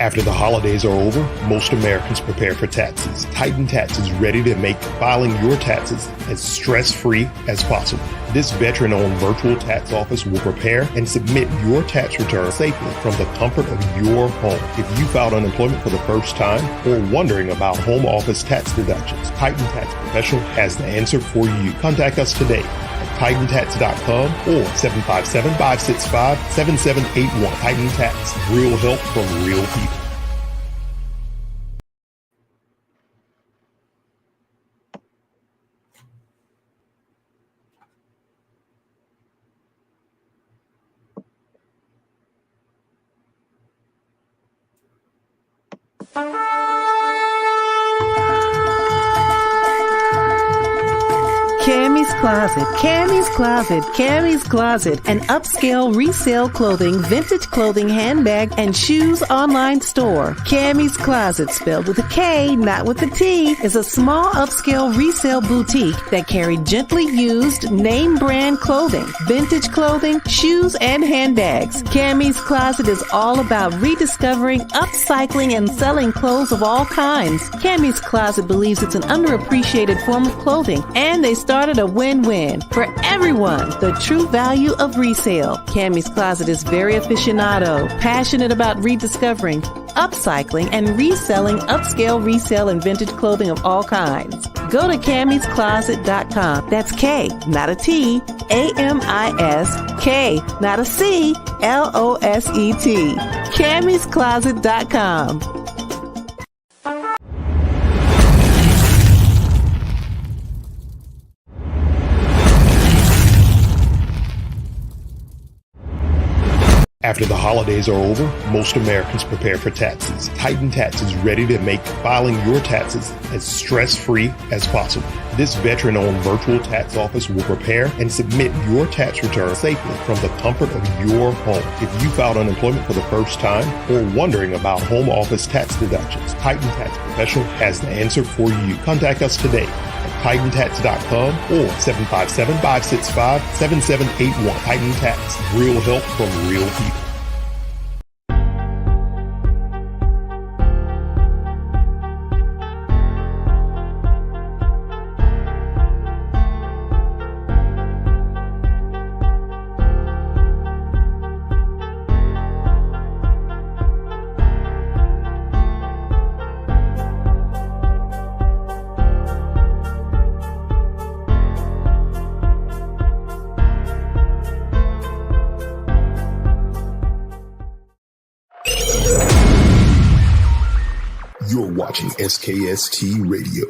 After the holidays are over, most Americans prepare for taxes. Titan Tax is ready to make filing your taxes as stress-free as possible. This veteran-owned virtual tax office will prepare and submit your tax return safely from the comfort of your home. If you filed unemployment for the first time or wondering about home office tax deductions, Titan Tax Professional has the answer for you. Contact us today at TitanTax.com or 757-565-7781. Titan Tax, real help from real people. Cammy's Closet, Cammy's Closet, Cammy's Closet, an upscale resale clothing, vintage clothing, handbag, and shoes online store. Cammy's Closet, spelled with a K, not with a T, is a small upscale resale boutique that carry gently used name brand clothing, vintage clothing, shoes, and handbags. Cammy's Closet is all about rediscovering, upcycling, and selling clothes of all kinds. Cammy's Closet believes it's an underappreciated form of clothing, and they started a win-win for everyone. The true value of resale. Cammy's Closet is very aficionado, passionate about rediscovering, upcycling, and reselling upscale resale and vintage clothing of all kinds. Go to cammyscloset.com. That's K, not a T, AMIS, K, not a C, LOSET. cammyscloset.com. After the holidays are over, most Americans prepare for taxes. Titan Tax is ready to make filing your taxes as stress-free as possible. This veteran-owned virtual tax office will prepare and submit your tax return safely from the comfort of your home. If you filed unemployment for the first time or wondering about home office tax deductions, Titan Tax Professional has the answer for you. Contact us today at TitanTax.com or 757-565-7781. Titan Tax, real help from real people. You're watching SKST Radio.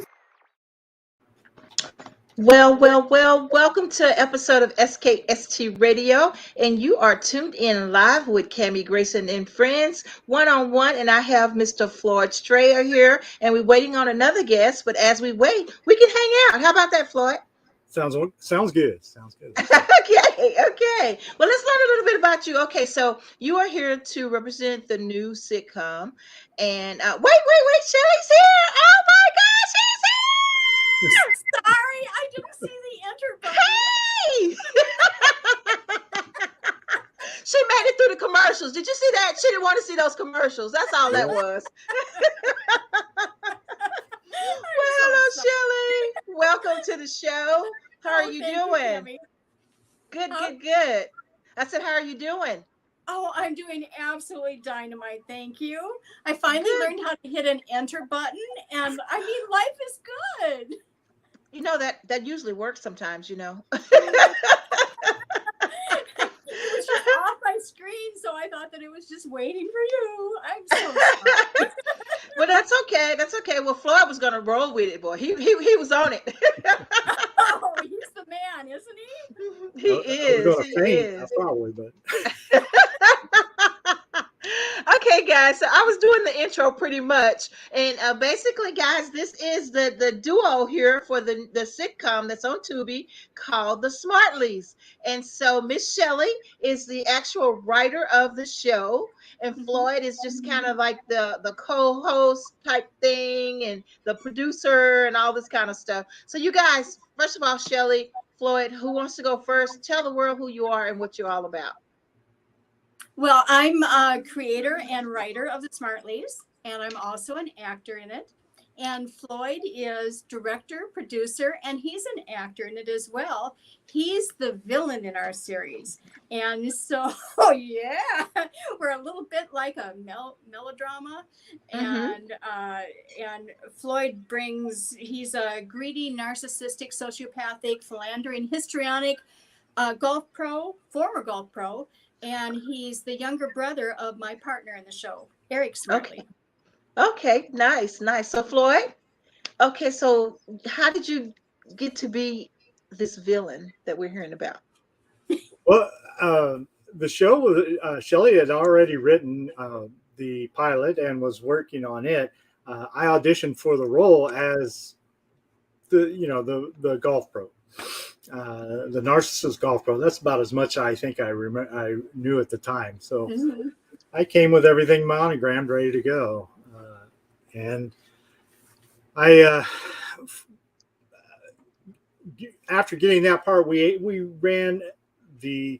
Well, welcome to an episode of SKST Radio, and you are tuned in live with Cammy, Grayson, and friends, one-on-one, and I have Mr. Floyd Strayer here, and we're waiting on another guest, but as we wait, we can hang out. How about that, Floyd? Sounds good. Okay. Well, let's learn a little bit about you. Okay, so you are here to represent the new sitcom, and wait, Shelley's here. Oh my gosh, she's here! Sorry, I didn't see the enter button. Hey! She made it through the commercials. Did you see that? She didn't want to see those commercials. That's all that was. Well, hello, Shelley. Welcome to the show. How are you doing? You, good. I said, how are you doing? Oh, I'm doing absolutely dynamite. Thank you. I finally learned how to hit an enter button, and I mean, life is good. You know that usually works sometimes, you know. It was just off my screen, so I thought that it was just waiting for you. I'm so sorry. Well, that's okay. Well, Floyd was gonna roll with it, boy. He was on it. Oh, he's the man, isn't he? He is. Probably, but. Okay, guys, so I was doing the intro pretty much, and basically, guys, this is the duo here for the sitcom that's on TUBI called the SMARTLYS. And so Miss Shelley is the actual writer of the show, and Floyd is just kind of like the co-host type thing and the producer and all this kind of stuff. So you guys, first of all, Shelley, Floyd, who wants to go first? Tell the world who you are and what you're all about. Well, I'm a creator and writer of the Smartlys, and I'm also an actor in it. And Floyd is director, producer, and he's an actor in it as well. He's the villain in our series. And so, yeah, we're a little bit like a melodrama. And Floyd he's a greedy, narcissistic, sociopathic, philandering, histrionic former golf pro. And he's the younger brother of my partner in the show, Eric Smartly. Okay, nice, nice. So Floyd, okay, so how did you get to be this villain that we're hearing about? Well, the show was Shelley had already written the pilot and was working on it. I auditioned for the role as the golf pro, the narcissist golf pro. That's about as much I think I knew at the time. So I came with everything monogrammed, ready to go, and I. After getting that part, we ran the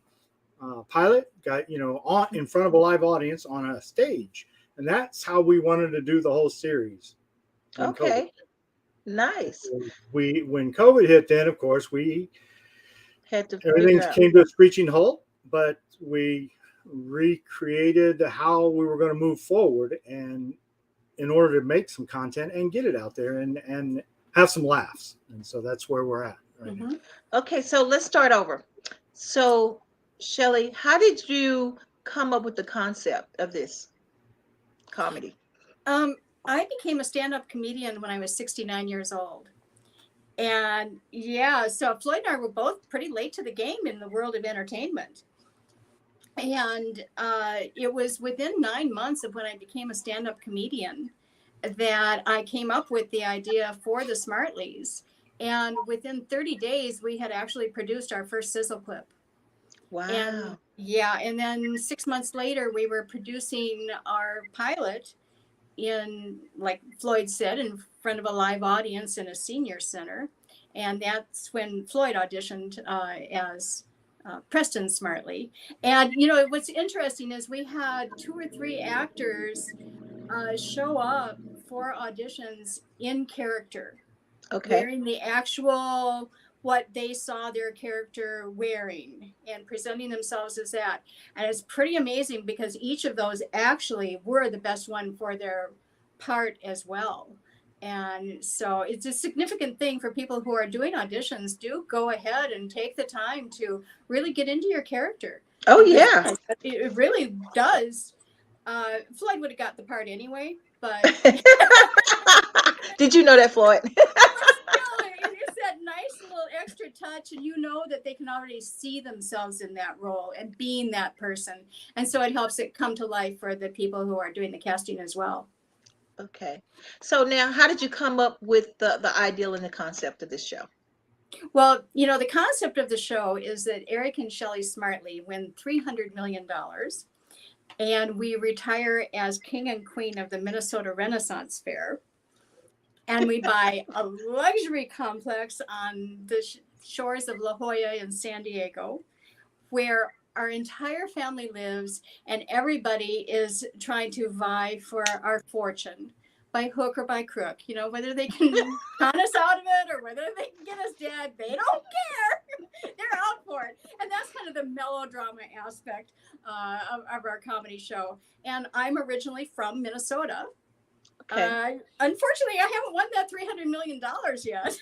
pilot, got on in front of a live audience on a stage, and that's how we wanted to do the whole series. Okay, nice. When COVID hit, then of course we Had to everything figure out. came to a screeching halt, but we recreated how we were going to move forward, and in order to make some content and get it out there and have some laughs, and so that's where we're at right now. Okay, so let's start over. So, Shelley, how did you come up with the concept of this comedy? I became a stand-up comedian when I was 69 years old. And yeah, so Floyd and I were both pretty late to the game in the world of entertainment. And it was within 9 months of when I became a stand-up comedian that I came up with the idea for the Smartlys. And within 30 days, we had actually produced our first sizzle clip. Wow. And yeah, and then 6 months later, we were producing our pilot in, like Floyd said, in front of a live audience in a senior center. And that's when Floyd auditioned as Preston Smartly. And, what's interesting is we had 2 or 3 actors show up for auditions in character, wearing the actual what they saw their character wearing and presenting themselves as that. And it's pretty amazing because each of those actually were the best one for their part as well. And so it's a significant thing for people who are doing auditions. Do go ahead and take the time to really get into your character. Oh, yeah. It really does. Floyd would have got the part anyway, but Did you know that, Floyd? it's that nice little extra touch, and that they can already see themselves in that role and being that person. And so it helps it come to life for the people who are doing the casting as well. Okay. So now, how did you come up with the ideal and the concept of this show? Well, the concept of the show is that Eric and Shelley Smartly win $300 million, and we retire as king and queen of the Minnesota Renaissance Faire. And we buy a luxury complex on the shores of La Jolla in San Diego, where our entire family lives, and everybody is trying to vie for our fortune by hook or by crook. Whether they can con us out of it or whether they can get us dead, they don't care. They're out for it. And that's kind of the melodrama aspect of our comedy show. And I'm originally from Minnesota. Okay. Unfortunately, I haven't won that $300 million yet.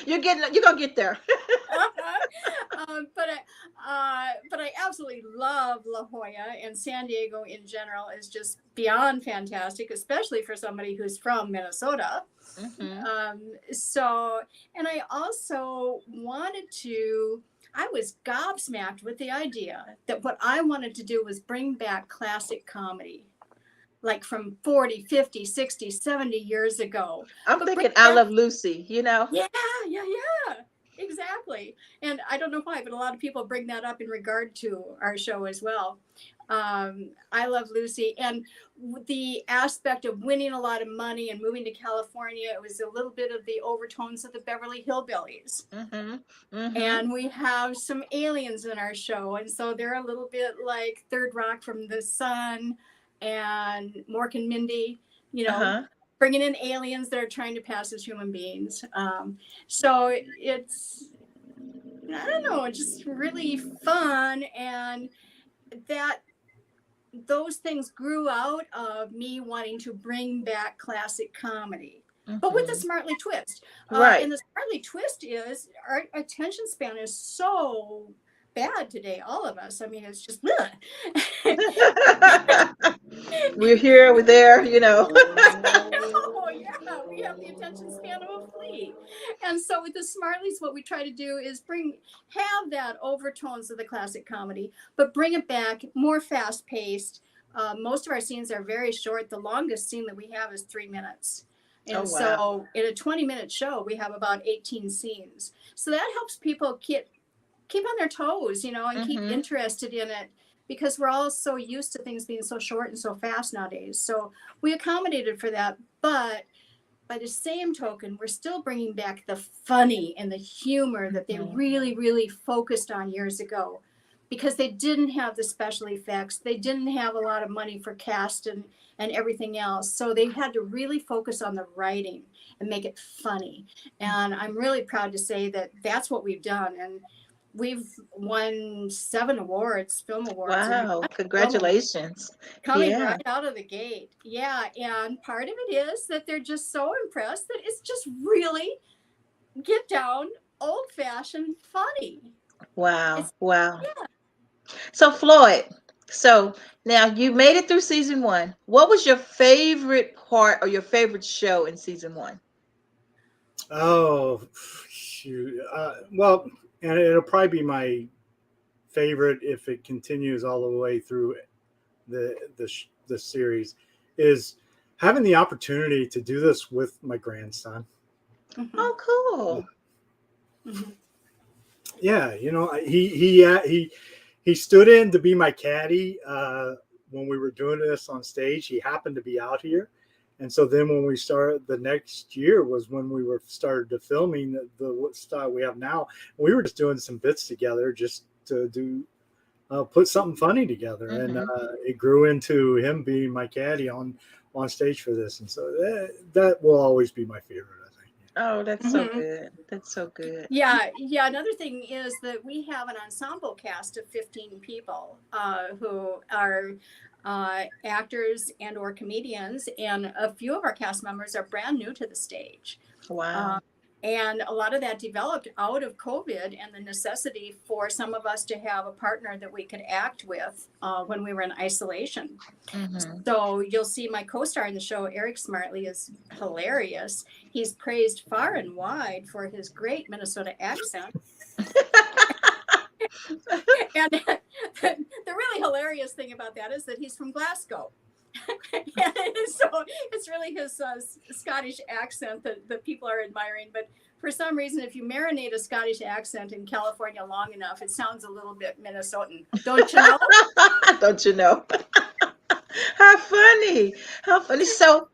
You're gonna get there. But I absolutely love La Jolla, and San Diego in general is just beyond fantastic, especially for somebody who's from Minnesota. And I also I was gobsmacked with the idea that what I wanted to do was bring back classic comedy, like from 40, 50, 60, 70 years ago. I'm thinking I Love Lucy, Yeah, exactly. And I don't know why, but a lot of people bring that up in regard to our show as well. I Love Lucy, and the aspect of winning a lot of money and moving to California, it was a little bit of the overtones of the Beverly Hillbillies. And we have some aliens in our show, and so they're a little bit like Third Rock from the Sun and Mork and Mindy, you know, bringing in aliens that are trying to pass as human beings. So it's, I don't know, just really fun, and that those things grew out of me wanting to bring back classic comedy, but with a smartly twist. Right. And the smartly twist is our attention span is so bad today, all of us. I mean, it's just We're here, we're there, you know. oh yeah, we have the attention span of a flea. And so with the Smartlys, what we try to do is have that overtones of the classic comedy, but bring it back more fast paced. Most of our scenes are very short. The longest scene that we have is 3 minutes. And so in a 20-minute show, we have about 18 scenes. So that helps people keep on their toes, you know, and keep interested in it, because we're all so used to things being so short and so fast nowadays. So we accommodated for that. But by the same token, we're still bringing back the funny and the humor that they really, really focused on years ago, because they didn't have the special effects. They didn't have a lot of money for cast and everything else. So they had to really focus on the writing and make it funny. And I'm really proud to say that that's what we've done. And we've won 7 awards, film awards. Wow, congratulations. Coming right out of the gate. Yeah, and part of it is that they're just so impressed that it's just really get down, old-fashioned funny. Wow. Yeah. So Floyd, so now you made it through season 1. What was your favorite part or your favorite show in season 1? Oh, shoot. Well, and it'll probably be my favorite if it continues all the way through the series, is having the opportunity to do this with my grandson. Oh, cool. Yeah, you know, he stood in to be my caddy when we were doing this on stage. He happened to be out here. And so then when we started, the next year was when we started to filming the style we have now. We were just doing some bits together just to do, put something funny together. And it grew into him being my caddy on stage for this. And so that will always be my favorite, I think. Oh, that's so good. That's so good. Yeah. Another thing is that we have an ensemble cast of 15 people who are actors and or comedians, and a few of our cast members are brand new to the stage. Wow. And a lot of that developed out of COVID and the necessity for some of us to have a partner that we could act with when we were in isolation. So you'll see my co-star in the show, Eric Smartly, is hilarious. He's praised far and wide for his great Minnesota accent. And the really hilarious thing about that is that he's from Glasgow. And so it's really his Scottish accent that people are admiring. But for some reason, if you marinate a Scottish accent in California long enough, it sounds a little bit Minnesotan. Don't you know? Don't you know? How funny. So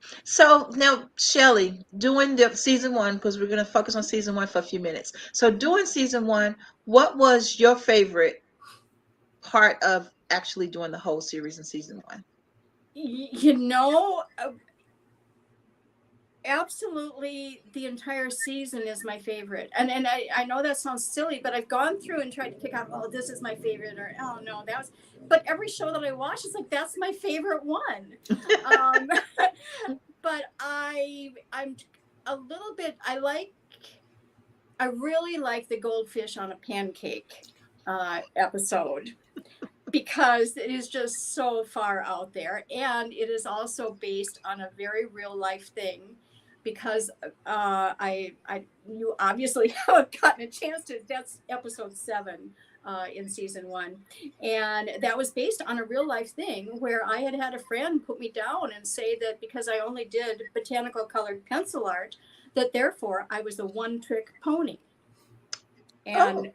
now, Shelley, doing the season 1, because we're going to focus on season 1 for a few minutes. So doing season 1, what was your favorite part of actually doing the whole series in season 1? You know, absolutely the entire season is my favorite. And I know that sounds silly, but I've gone through and tried to pick out, oh, this is my favorite, or oh no, that was, but every show that I watch is like, that's my favorite one. But I'm a little bit, I really like the goldfish on a pancake episode, because it is just so far out there, and it is also based on a very real life thing. Because you obviously haven't gotten a chance to. That's episode 7 in season 1, and that was based on a real life thing where I had a friend put me down and say that because I only did botanical colored pencil art, that therefore I was a one-trick pony. And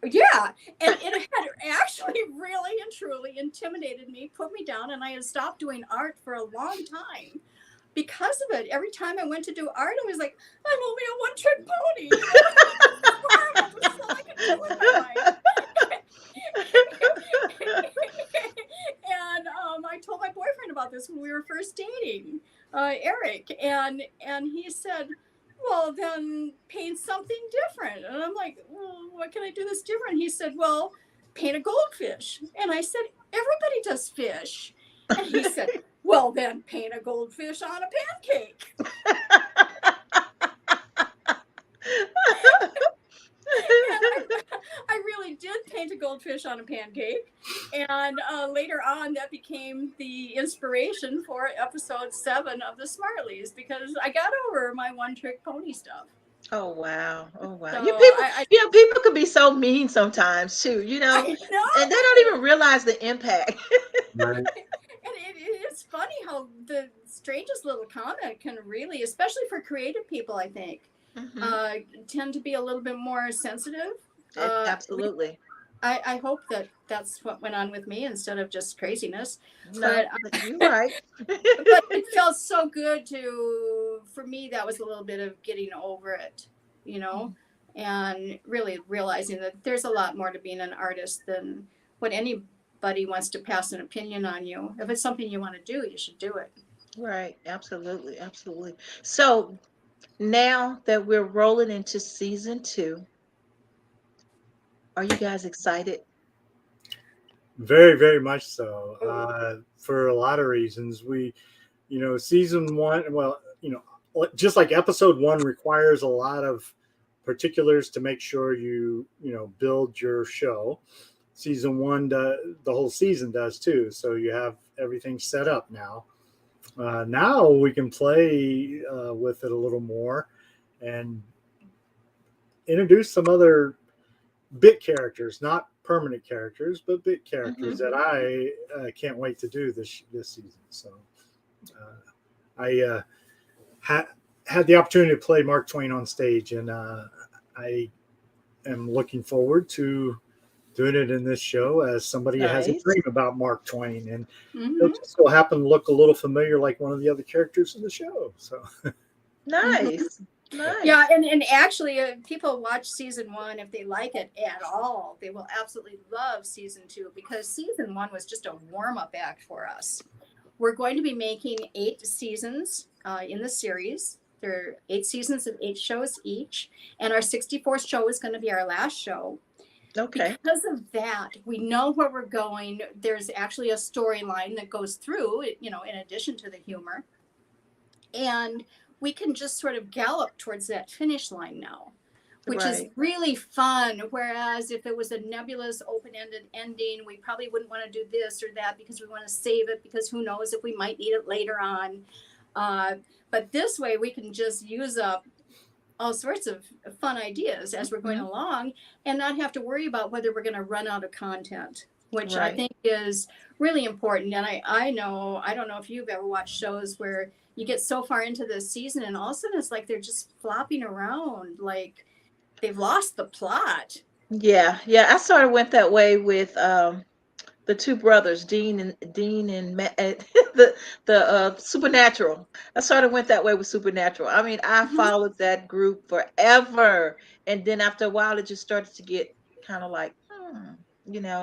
yeah, and it had actually really and truly intimidated me, put me down, and I had stopped doing art for a long time because of it. Every time I went to do art, I was like, I'm only a one-trick pony. This is all I can do in my life. And I told my boyfriend about this when we were first dating, Eric, and he said, well, then paint something different. And I'm like, well, what can I do that's different? He said, well, paint a goldfish. And I said, everybody does fish. And he said, well, then paint a goldfish on a pancake. I really did paint a goldfish on a pancake. And later on, that became the inspiration for episode 7 of the Smartlys, because I got over my one-trick pony stuff. Oh, wow. Oh, wow. So You people, people could be so mean sometimes too, I know. and they don't even realize the impact. Right. And it's funny how the strangest little comment can really, especially for creative people, I think, tend to be a little bit more sensitive. Absolutely. I hope that that's what went on with me instead of just craziness. No, but you're right. But it felt so good for me, that was a little bit of getting over it, and really realizing that there's a lot more to being an artist than what anybody wants to pass an opinion on you. If it's something you want to do, you should do it. Right. Absolutely. Absolutely. So now that we're rolling into season 2, are you guys excited? Very, very much so. For a lot of reasons. Season 1, well, just like episode 1 requires a lot of particulars to make sure you build your show. Season 1, the whole season does too. So you have everything set up now. Now we can play with it a little more and introduce some other bit characters, not permanent characters, but bit characters that I can't wait to do this season. So I had the opportunity to play Mark Twain on stage, and I am looking forward to doing it in this show as somebody has a dream about Mark Twain, and it just so happened to look a little familiar like one of the other characters in the show. So nice. Nice. Yeah, and actually, people watch season 1 if they like it at all. They will absolutely love season 2, because season 1 was just a warm-up act for us. We're going to be making 8 seasons in the series. There are 8 seasons of 8 shows each, and our 64th show is going to be our last show. Okay. Because of that, we know where we're going. There's actually a storyline that goes through, in addition to the humor. And we can just sort of gallop towards that finish line now, which is really fun. Whereas if it was a nebulous, open-ended ending, we probably wouldn't want to do this or that because we want to save it, because who knows if we might need it later on. But this way, we can just use up all sorts of fun ideas as we're going along and not have to worry about whether we're going to run out of content, which I think is really important. And I don't know if you've ever watched shows where you get so far into the season and all of a sudden it's like they're just flopping around, like they've lost the plot. Yeah. I sort of went that way with the 2 brothers, Dean and the Supernatural. I sort of went that way with Supernatural. I mean, I followed that group forever, and then after a while, it just started to get kind of like, Yeah.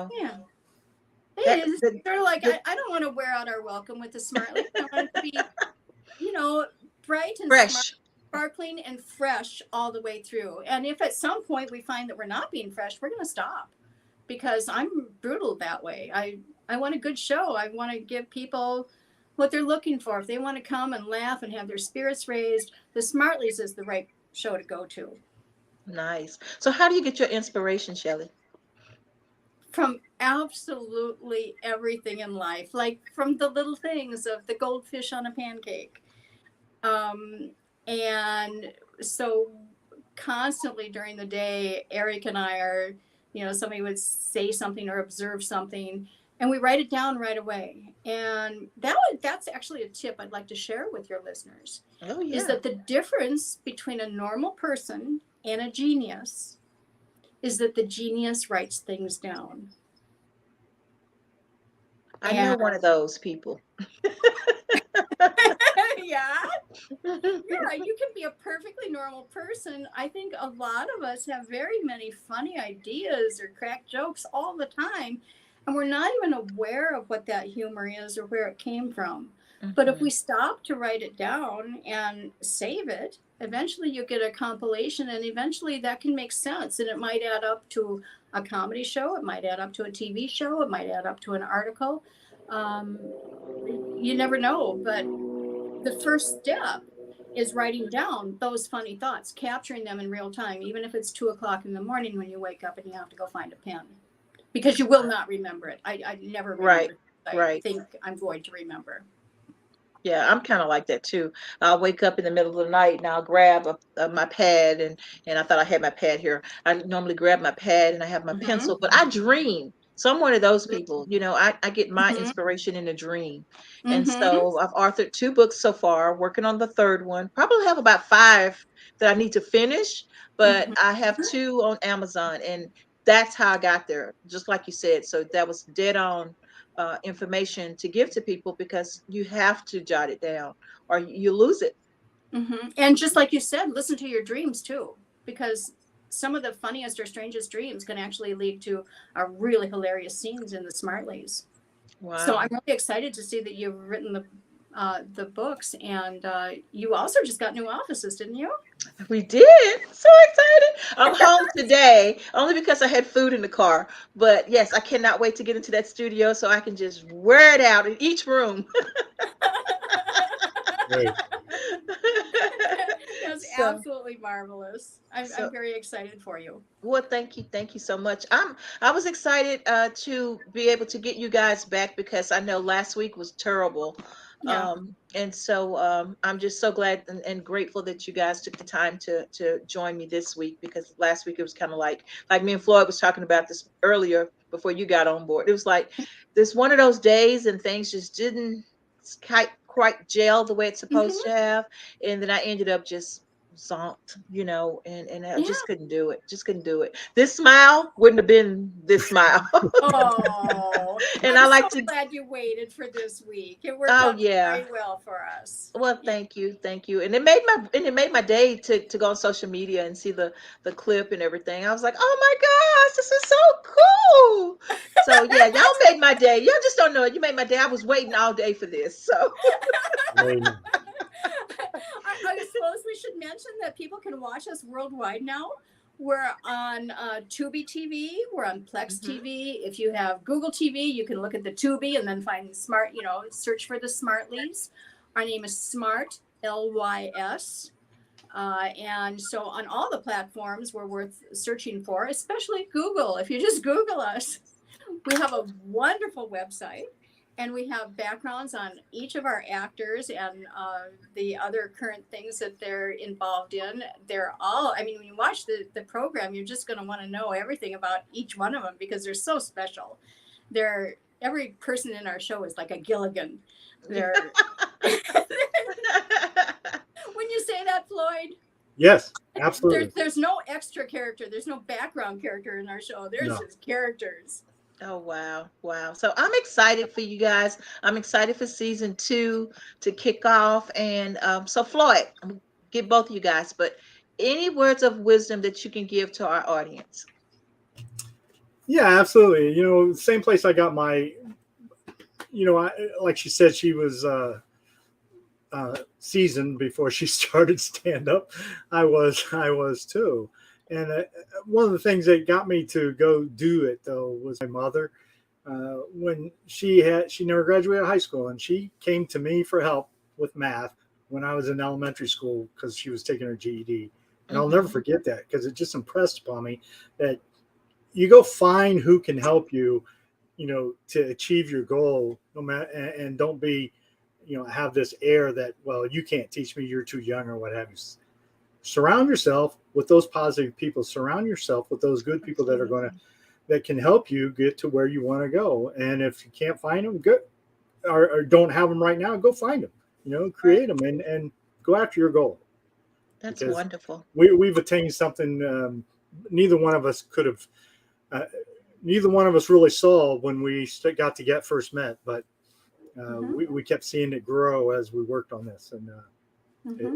It's sort of like, I don't want to wear out our welcome with the Smartlys. I want it to be, bright and fresh, sparkling and fresh all the way through. And if at some point we find that we're not being fresh, we're going to stop, because I'm brutal that way. I want a good show. I want to give people what they're looking for. If they want to come and laugh and have their spirits raised, the Smartlys is the right show to go to. Nice. So how do you get your inspiration, Shelley? From absolutely everything in life, like from the little things of the goldfish on a pancake. And so constantly during the day, Eric and I are, somebody would say something or observe something, and we write it down right away. And that's actually a tip I'd like to share with your listeners. Is that the difference between a normal person and a genius is that the genius writes things down. I know one of those people. Yeah. Yeah, you can be a perfectly normal person. I think a lot of us have very many funny ideas or crack jokes all the time, and we're not even aware of what that humor is or where it came from. But if we stop to write it down and save it, eventually you get a compilation, and eventually that can make sense. And it might add up to a comedy show, it might add up to a TV show, it might add up to an article. You never know, but the first step is writing down those funny thoughts, capturing them in real time, even if it's 2:00 in the morning when you wake up and you have to go find a pen, because you will not remember it. I never remember. I think I'm going to remember. Yeah, I'm kind of like that too. I'll wake up in the middle of the night and I'll grab my pad, and I thought I had my pad here. I normally grab my pad and I have my pencil, but I dream. So I'm one of those people, I get my inspiration in a dream. And so I've authored 2 books so far, working on the 3rd one. Probably have about 5 that I need to finish, but I have 2 on Amazon, and that's how I got there, just like you said. So that was dead on information to give to people, because you have to jot it down or you lose it. And just like you said, listen to your dreams too, because some of the funniest or strangest dreams can actually lead to really hilarious scenes in the Smartlys. Wow. So I'm really excited to see that you've written the books, and you also just got new offices, didn't you? We did. So excited. I'm home today only because I had food in the car. But yes, I cannot wait to get into that studio so I can just wear it out in each room. That's absolutely marvelous. I'm very excited for you. Well, thank you so much. I was excited to be able to get you guys back, because I know last week was terrible. Yeah. And so I'm just so glad and grateful that you guys took the time to join me this week, because last week it was kind of like me and Floyd was talking about this earlier before you got on board. It was like this one of those days, and things just didn't quite gel the way it's supposed to have, and then I ended up just zonked, and I just couldn't do it. This smile wouldn't have been this smile. Oh, and I'm so glad you waited for this week. It worked out very well for us. Well, thank you, and it made my day to go on social media and see the clip and everything. I was like, oh my gosh, this is so cool. So yeah, y'all made my day. Y'all just don't know it. You made my day. I was waiting all day for this. So. I suppose we should mention that people can watch us worldwide now. We're on TUBI TV. We're on Plex TV. If you have Google TV, you can look at the TUBI and then find search for the Smartlys. Our name is Smart, LYS. And so on all the platforms, we're worth searching for, especially Google. If you just Google us, we have a wonderful website. And we have backgrounds on each of our actors and the other current things that they're involved in. They're all, when you watch the program, you're just going to want to know everything about each one of them, because they're so special. Every person in our show is like a Gilligan. When you say that, Floyd? Yes, absolutely. There's no extra character. There's no background character in our show. There's just characters. Oh, wow. So I'm excited for you guys. I'm excited for season 2 to kick off. And so Floyd, I'm gonna get both of you guys, but any words of wisdom that you can give to our audience? Yeah, absolutely. Same place I got my, like she said, she was seasoned before she started stand up. I was too. And one of the things that got me to go do it, though, was my mother. When she never graduated high school, and she came to me for help with math when I was in elementary school, because she was taking her GED. And I'll never forget that, because it just impressed upon me that you go find who can help you, to achieve your goal, no matter, and don't be, have this air that, well, you can't teach me, you're too young, or what have you. Surround yourself with those positive people. Surround yourself with those good people that can help you get to where you want to go. And if you can't find them, good, or don't have them right now, go find them. Create them and go after your goal. That's wonderful. We've attained something neither one of us could have, neither one of us really saw when we got to get first met, but we kept seeing it grow as we worked on this, and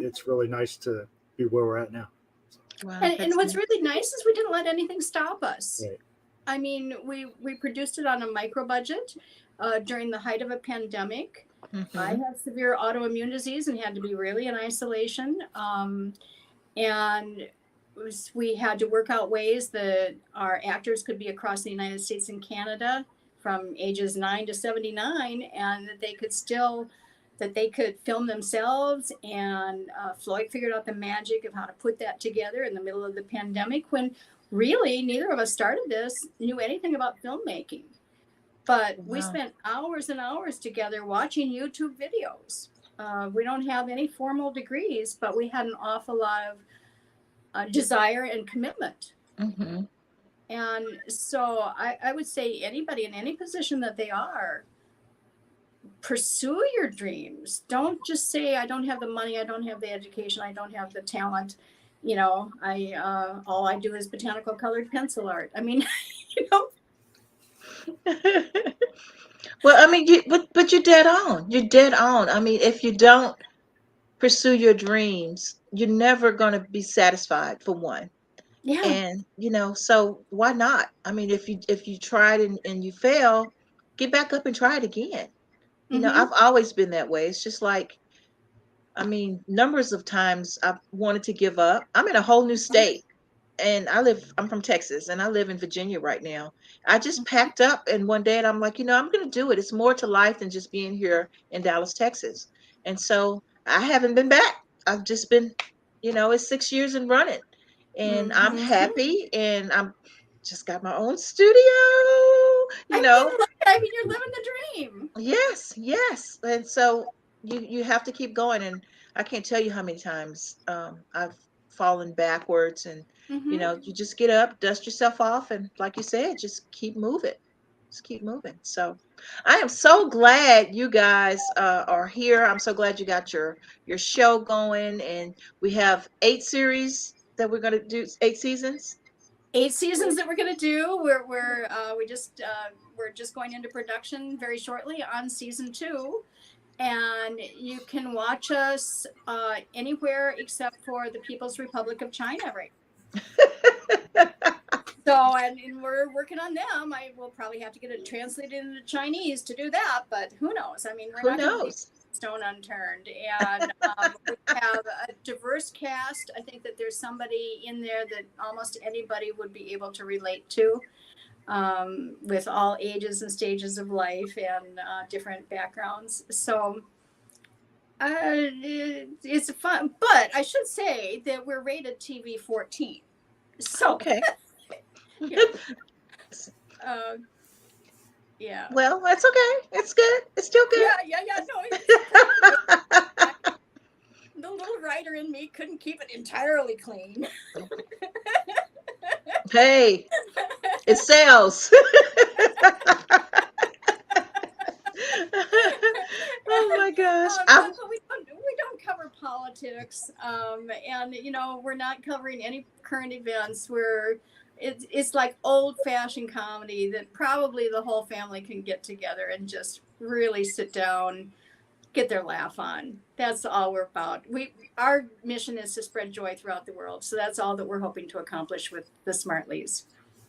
it's really nice to be where we're at now. Wow, And what's really nice is we didn't let anything stop us. Right. I mean, we produced it on a micro budget during the height of a pandemic. I had severe autoimmune disease and had to be really in isolation. And we had to work out ways that our actors could be across the United States and Canada from ages 9 to 79, and that they could film themselves. And Floyd figured out the magic of how to put that together in the middle of the pandemic, when really neither of us started this knew anything about filmmaking. But we spent hours and hours together watching YouTube videos. We don't have any formal degrees, but we had an awful lot of desire and commitment. And so I would say anybody in any position that they are, pursue your dreams. Don't just say, I don't have the money, I don't have the education, I don't have the talent. You know, all I do is botanical colored pencil art. I mean, you know. Well, I mean, but you're dead on. You're dead on. I mean, if you don't pursue your dreams, you're never going to be satisfied, for one. Yeah. And so why not? I mean, if you tried and you fail, get back up and try it again. I've always been that way. It's just like, I mean, numbers of times I've wanted to give up. I'm in a whole new state, and I'm from Texas, and I live in Virginia right now. I just packed up, and one day, and I'm like, I'm going to do it. It's more to life than just being here in Dallas, Texas. And so I haven't been back. I've just been, it's 6 years and running, and I'm happy, and I'm just got my own studio, I mean, you're living the dream. Yes. And so you have to keep going. And I can't tell you how many times I've fallen backwards, and you just get up, dust yourself off, and like you said, just keep moving. So I am so glad you guys are here. I'm so glad you got your show going, and we have 8 series that we're going to do, 8 seasons. 8 seasons that we're going to do. We're just going into production very shortly on season 2, and you can watch us anywhere except for the People's Republic of China, right? So, and we're working on them. I will probably have to get it translated into Chinese to do that, but who knows? I mean, we're not going to leave stone unturned. And we have a diverse cast. I think that there's somebody in there that almost anybody would be able to relate to, with all ages and stages of life and different backgrounds. So it's fun, but I should say that we're rated TV 14. So okay. Yeah. Well, that's okay. It's good. It's still good. Yeah. No, the little writer in me couldn't keep it entirely clean. Hey, it sells. Oh my gosh. But we don't cover politics, and we're not covering any current events. It's like old-fashioned comedy that probably the whole family can get together and just really sit down, get their laugh on. That's all we're about. Our mission is to spread joy throughout the world, so that's all that we're hoping to accomplish with the Smartlys.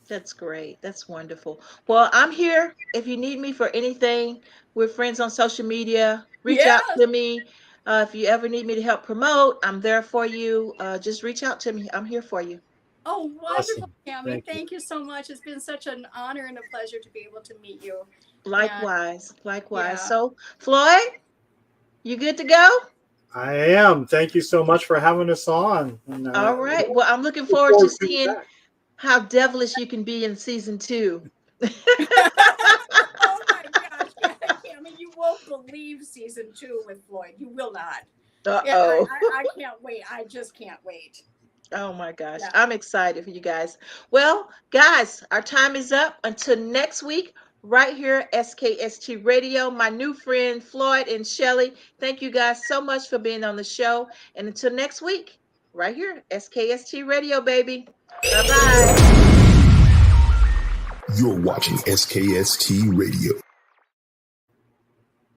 That's great. That's wonderful. Well, I'm here. If you need me for anything, we're friends on social media. Reach out to me. If you ever need me to help promote, I'm there for you. Just reach out to me. I'm here for you. Oh, wonderful, Awesome. Tammy. Thank you so much. It's been such an honor and a pleasure to be able to meet you. Likewise. Yeah. So, Floyd, you good to go? I am. Thank you so much for having us on. And, all right. Well, I'm looking forward to seeing how devilish you can be in season 2. Oh my gosh, Tammy, you won't believe season 2 with Floyd. You will not. Uh-oh. I can't wait. I just can't wait. Oh my gosh. Yeah. I'm excited for you guys. Well, guys, our time is up. Until next week, right here, SKST Radio. My new friend, Floyd and Shelley. Thank you guys so much for being on the show. And until next week, right here, SKST Radio, baby. Bye-bye. You're watching SKST Radio.